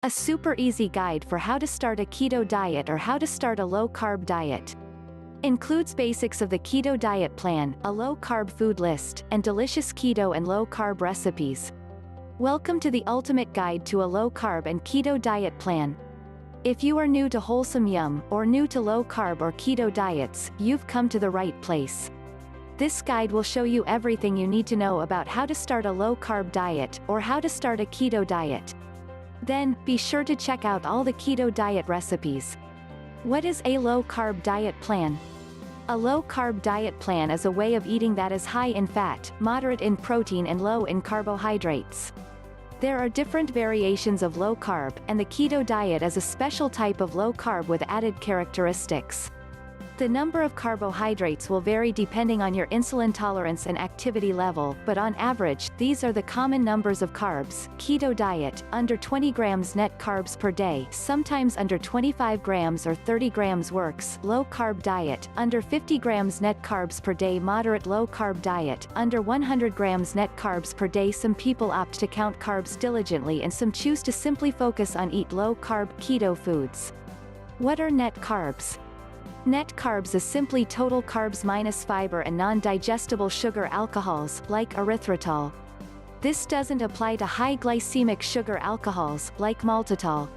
A super easy guide for how to start a keto diet or how to start a low-carb diet. Includes basics of the keto diet plan, a low-carb food list, and delicious keto and low-carb recipes. Welcome to the ultimate guide to a low-carb and keto diet plan. If you are new to wholesome yum, or new to low-carb or keto diets, you've come to the right place. This guide will show you everything you need to know about how to start a low-carb diet, or how to start a keto diet. Then, be sure to check out all the keto diet recipes. What is a low-carb diet plan? A low-carb diet plan is a way of eating that is high in fat, moderate in protein and low in carbohydrates. There are different variations of low-carb, and the keto diet is a special type of low-carb with added characteristics. The number of carbohydrates will vary depending on your insulin tolerance and activity level, but on average, these are the common numbers of carbs. Keto diet, under 20 grams net carbs per day, sometimes under 25 grams or 30 grams works. Low-carb diet, under 50 grams net carbs per day. Moderate low-carb diet, under 100 grams net carbs per day. Some people opt to count carbs diligently and some choose to simply focus on eat low-carb, keto foods. What are net carbs? Net carbs is simply total carbs minus fiber and non-digestible sugar alcohols, like erythritol. This doesn't apply to high glycemic sugar alcohols, like maltitol.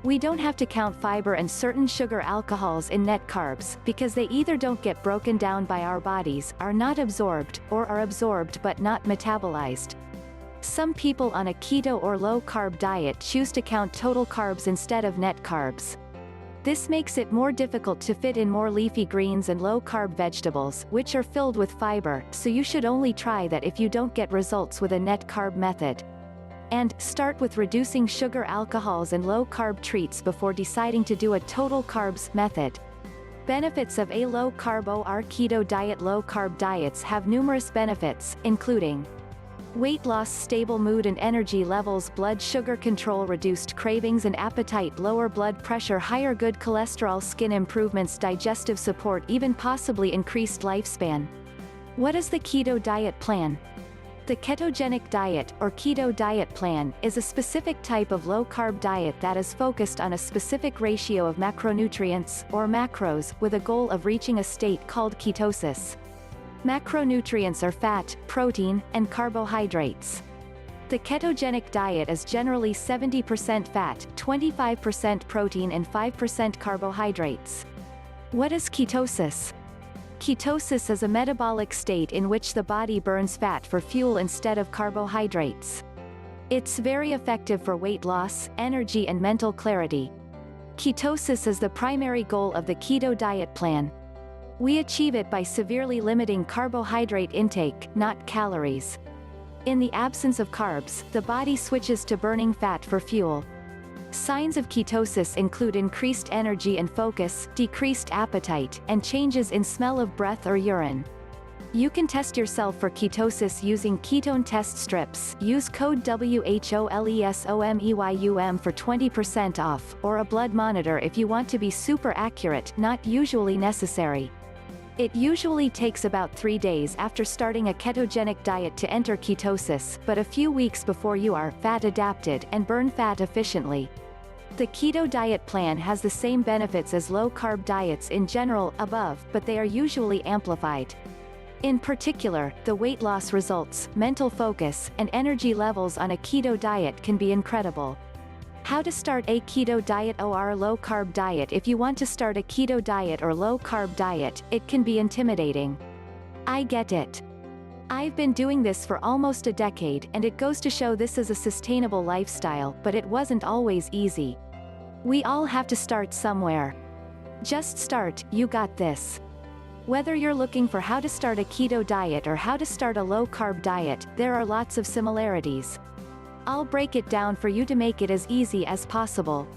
We don't have to count fiber and certain sugar alcohols in net carbs, because they either don't get broken down by our bodies, are not absorbed, or are absorbed but not metabolized. Some people on a keto or low-carb diet choose to count total carbs instead of net carbs. This makes it more difficult to fit in more leafy greens and low-carb vegetables, which are filled with fiber, so you should only try that if you don't get results with a net carb method. And, start with reducing sugar alcohols and low-carb treats before deciding to do a total carbs method. Benefits of a low-carb or keto diet. Low-carb diets have numerous benefits, including weight loss, stable mood and energy levels, blood sugar control, reduced cravings and appetite, lower blood pressure, higher good cholesterol, skin improvements, digestive support, even possibly increased lifespan. What is the keto diet plan? The ketogenic diet, or keto diet plan, is a specific type of low-carb diet that is focused on a specific ratio of macronutrients, or macros, with a goal of reaching a state called ketosis. Macronutrients are fat, protein, and carbohydrates. The ketogenic diet is generally 70% fat, 25% protein and 5% carbohydrates. What is ketosis? Ketosis is a metabolic state in which the body burns fat for fuel instead of carbohydrates. It's very effective for weight loss, energy and mental clarity. Ketosis is the primary goal of the keto diet plan. We achieve it by severely limiting carbohydrate intake, not calories. In the absence of carbs, the body switches to burning fat for fuel. Signs of ketosis include increased energy and focus, decreased appetite, and changes in smell of breath or urine. You can test yourself for ketosis using ketone test strips. Use code WHOLESOMEYUM for 20% off, or a blood monitor if you want to be super accurate, not usually necessary. It usually takes about 3 days after starting a ketogenic diet to enter ketosis, but a few weeks before you are fat adapted and burn fat efficiently. The keto diet plan has the same benefits as low-carb diets in general, above, but they are usually amplified. In particular, the weight loss results, mental focus, and energy levels on a keto diet can be incredible. How to start a keto diet or low-carb diet. If you want to start a keto diet or low-carb diet, it can be intimidating. I get it. I've been doing this for almost a decade, and it goes to show this is a sustainable lifestyle, but it wasn't always easy. We all have to start somewhere. Just start, you got this. Whether you're looking for how to start a keto diet or how to start a low-carb diet, there are lots of similarities. I'll break it down for you to make it as easy as possible.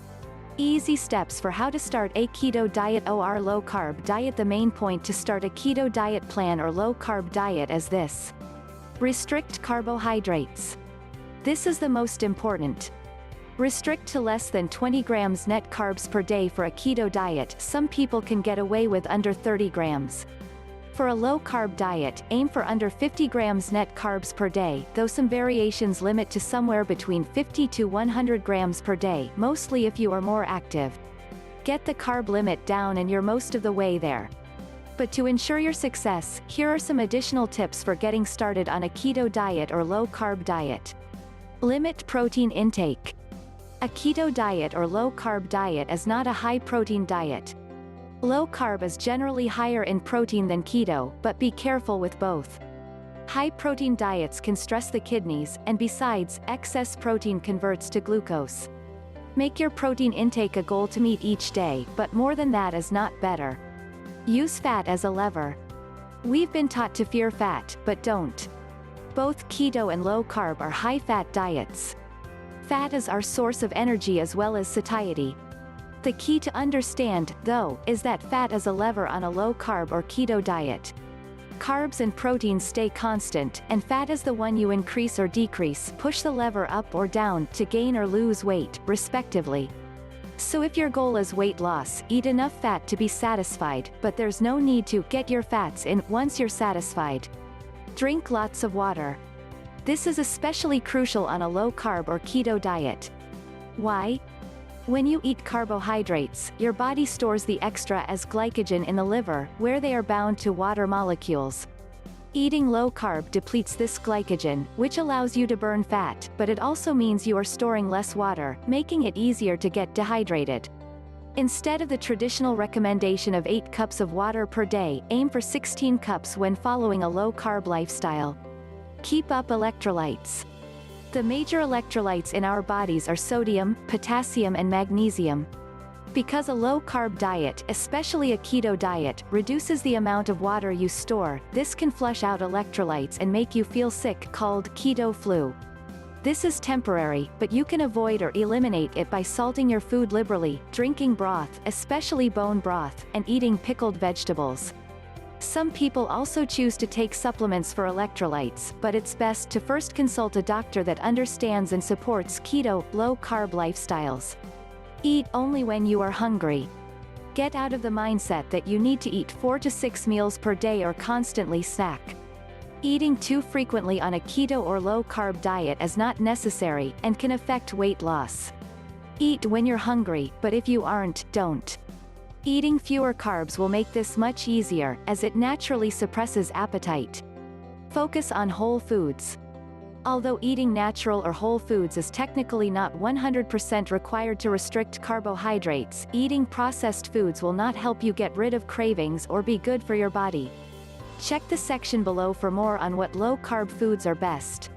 Easy steps for how to start a keto diet or low-carb diet. The main point to start a keto diet plan or low-carb diet is this. Restrict carbohydrates. This is the most important. Restrict to less than 20 grams net carbs per day for a keto diet. Some people can get away with under 30 grams. For a low-carb diet, aim for under 50 grams net carbs per day, though some variations limit to somewhere between 50 to 100 grams per day, mostly if you are more active. Get the carb limit down and you're most of the way there. But to ensure your success, here are some additional tips for getting started on a keto diet or low-carb diet. Limit protein intake. A keto diet or low-carb diet is not a high-protein diet. Low carb is generally higher in protein than keto, but be careful with both. High-protein diets can stress the kidneys, and besides, excess protein converts to glucose. Make your protein intake a goal to meet each day, but more than that is not better. Use fat as a lever. We've been taught to fear fat, but don't. Both keto and low carb are high-fat diets. Fat is our source of energy as well as satiety. The key to understand, though, is that fat is a lever on a low-carb or keto diet. Carbs and proteins stay constant, and fat is the one you increase or decrease, push the lever up or down, to gain or lose weight, respectively. So if your goal is weight loss, eat enough fat to be satisfied, but there's no need to get your fats in once you're satisfied. Drink lots of water. This is especially crucial on a low-carb or keto diet. Why? When you eat carbohydrates, your body stores the extra as glycogen in the liver, where they are bound to water molecules. Eating low-carb depletes this glycogen, which allows you to burn fat, but it also means you are storing less water, making it easier to get dehydrated. Instead of the traditional recommendation of 8 cups of water per day, aim for 16 cups when following a low-carb lifestyle. Keep up electrolytes. The major electrolytes in our bodies are sodium, potassium and magnesium. Because a low-carb diet, especially a keto diet, reduces the amount of water you store, this can flush out electrolytes and make you feel sick, called keto flu. This is temporary, but you can avoid or eliminate it by salting your food liberally, drinking broth, especially bone broth, and eating pickled vegetables. Some people also choose to take supplements for electrolytes, but it's best to first consult a doctor that understands and supports keto, low-carb lifestyles. Eat only when you are hungry. Get out of the mindset that you need to eat 4 to 6 meals per day or constantly snack. Eating too frequently on a keto or low-carb diet is not necessary, and can affect weight loss. Eat when you're hungry, but if you aren't, don't. Eating fewer carbs will make this much easier, as it naturally suppresses appetite. Focus on whole foods. Although eating natural or whole foods is technically not 100% required to restrict carbohydrates, eating processed foods will not help you get rid of cravings or be good for your body. Check the section below for more on what low-carb foods are best.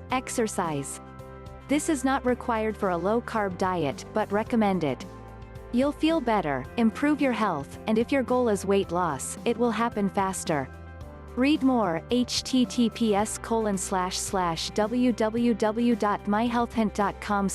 Exercise. This is not required for a low-carb diet, but recommended. You'll feel better, improve your health, and if your goal is weight loss, it will happen faster. Read more, https://www.myhealthhint.com/